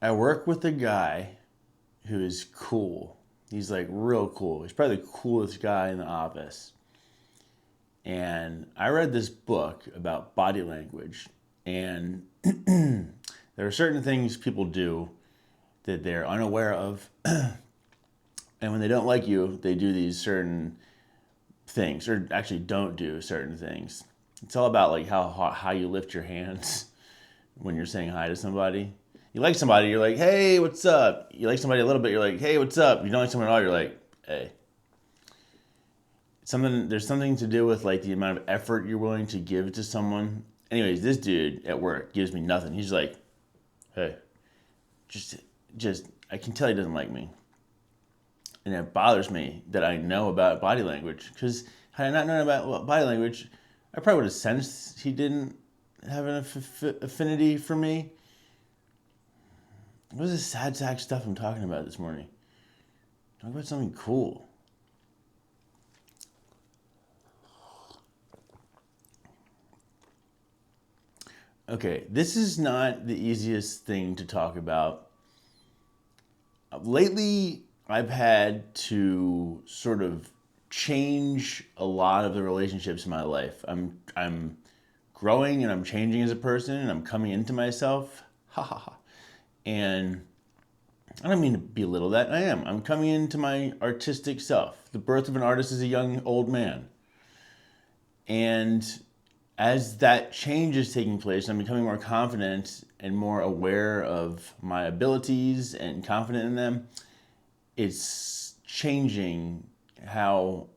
I work with a guy who is cool. He's like real cool. He's probably the coolest guy in the office. And I read this book about body language, and there are certain things people do that they're unaware of. And when they don't like you, they do these certain things, or actually don't do certain things. It's all about like how you lift your hands when you're saying hi to somebody. You like somebody, you're like, hey, what's up? You like somebody a little bit, you're like, hey, what's up? You don't like someone at all, you're like, hey. There's something to do with like the amount of effort you're willing to give to someone. Anyways, this dude at work gives me nothing. He's like, hey, just just I can tell he doesn't like me. And it bothers me that I know about body language, because had I not known about body language, I probably would have sensed he didn't have an affinity for me. What is this sad sack stuff I'm talking about this morning? Talk about something cool. Okay, this is not the easiest thing to talk about. Lately, I've had to sort of change a lot of the relationships in my life. I'm growing and I'm changing as a person and I'm coming into myself. Ha ha ha. And I don't mean to belittle that. I am. I'm coming into my artistic self. The birth of an artist is a young old man. And as that change is taking place, I'm becoming more confident and more aware of my abilities and confident in them. It's changing how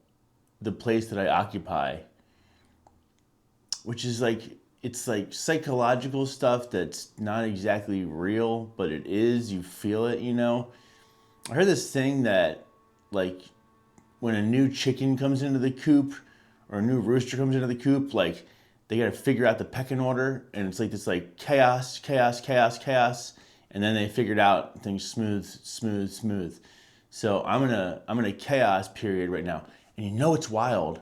the place that I occupy, which is like, it's like psychological stuff that's not exactly real, but it is. You feel it, you know? I heard this thing that, like, when a new chicken comes into the coop or a new rooster comes into the coop, like, they got to figure out the pecking order, and it's like this like chaos, chaos, chaos, chaos, and then they figured out things smooth, smooth, smooth. So I'm in a chaos period right now, and you know it's wild.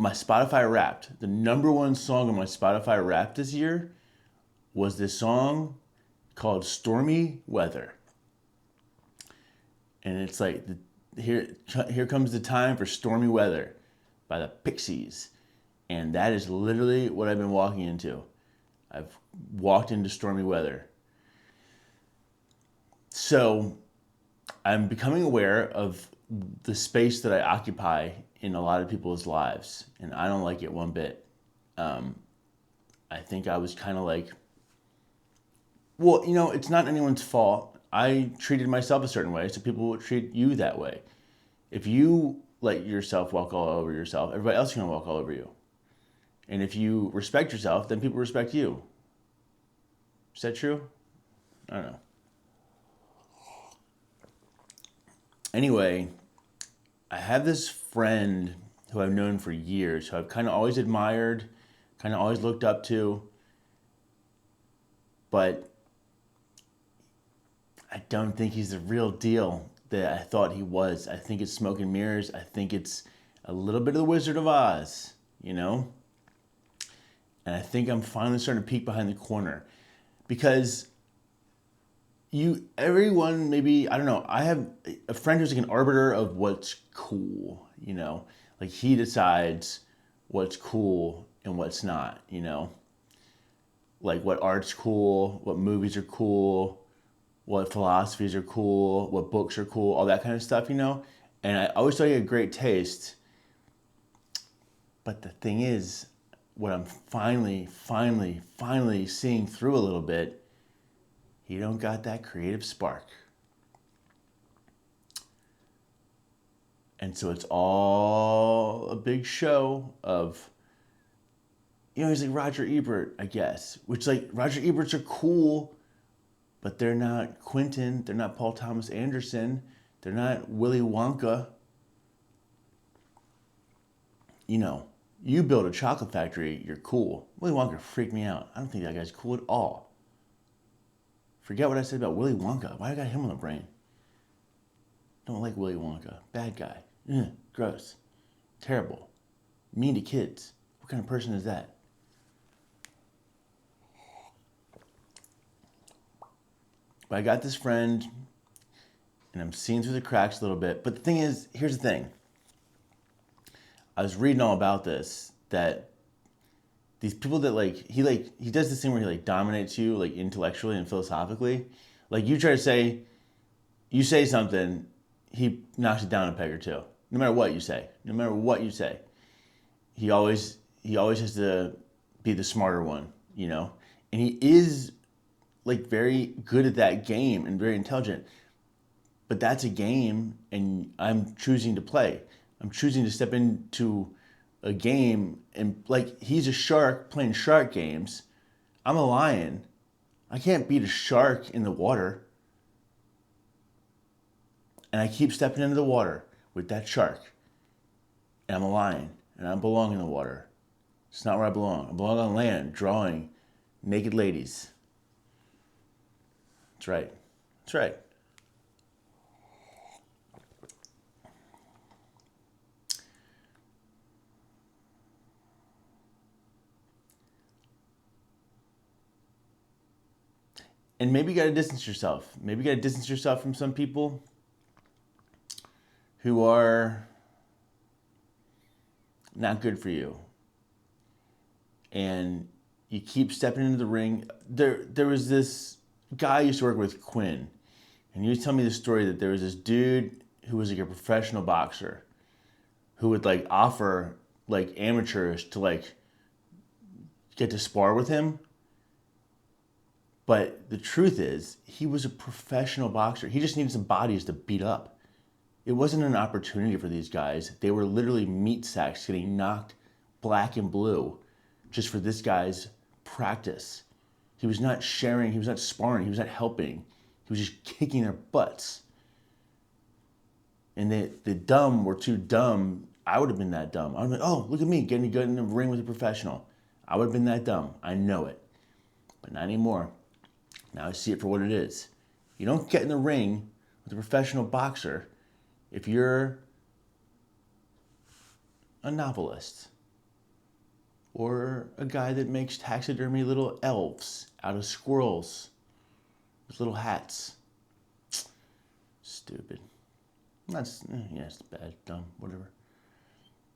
My Spotify Wrapped, the number one song on my Spotify Wrapped this year was this song called "Stormy Weather," and it's like here comes the time for stormy weather by the Pixies. And that is literally what I've been walking into. I've walked into stormy weather. So I'm becoming aware of the space that I occupy in a lot of people's lives. And I don't like it one bit. Um, I think I was kind of like, well, you know, it's not anyone's fault. I treated myself a certain way, so people will treat you that way. If you let yourself walk all over yourself, everybody else is going to walk all over you. And if you respect yourself, then people respect you. Is that true? I don't know. Anyway, I have this friend who I've known for years, who I've kind of always admired, kind of always looked up to, but I don't think he's the real deal that I thought he was. I think it's smoke and mirrors. I think it's a little bit of the Wizard of Oz, you know? And I think I'm finally starting to peek behind the corner, because everyone, maybe, I don't know, I have a friend who's like an arbiter of what's cool, you know? Like, he decides what's cool and what's not, you know? Like, what art's cool, what movies are cool, what philosophies are cool, what books are cool, all that kind of stuff, you know? And I always thought he had great taste. But the thing is, what I'm finally seeing through a little bit, he don't got that creative spark. And so it's all a big show of, you know, he's like Roger Ebert, I guess. Which, like, Roger Eberts are cool, but they're not Quentin. They're not Paul Thomas Anderson. They're not Willy Wonka. You know, you build a chocolate factory, you're cool. Willy Wonka freaked me out. I don't think that guy's cool at all. Forget what I said about Willy Wonka. Why I got him on the brain? Don't like Willy Wonka. Bad guy. Ugh, gross. Terrible. Mean to kids. What kind of person is that? But I got this friend, and I'm seeing through the cracks a little bit. But the thing is, here's the thing. I was reading all about this, that these people that he does this thing where he dominates you intellectually and philosophically. Like you say something, he knocks it down a peg or two. No matter what you say. No matter what you say. He always has to be the smarter one, you know? And he is very good at that game and very intelligent. But that's a game, and I'm choosing to play. I'm choosing to step into a game, and he's a shark playing shark games. I'm a lion. I can't beat a shark in the water. And I keep stepping into the water with that shark. And I'm a lion, and I belong in the water. It's not where I belong. I belong on land, drawing naked ladies. That's right. That's right. And maybe you got to distance yourself. Maybe you got to distance yourself from some people who are not good for you. And you keep stepping into the ring. There was this guy I used to work with, Quinn, and he was telling me the story that there was this dude who was a professional boxer who would offer amateurs to get to spar with him. But the truth is, he was a professional boxer. He just needed some bodies to beat up. It wasn't an opportunity for these guys. They were literally meat sacks getting knocked black and blue just for this guy's practice. He was not sharing, he was not sparring, he was not helping. He was just kicking their butts. And the dumb were too dumb. I would have been that dumb. I would have been, oh, look at me getting in the ring with a professional. I would have been that dumb. I know it. But not anymore. Now I see it for what it is. You don't get in the ring with a professional boxer if you're a novelist or a guy that makes taxidermy little elves out of squirrels with little hats. Stupid. That's, yeah, it's bad, dumb, whatever.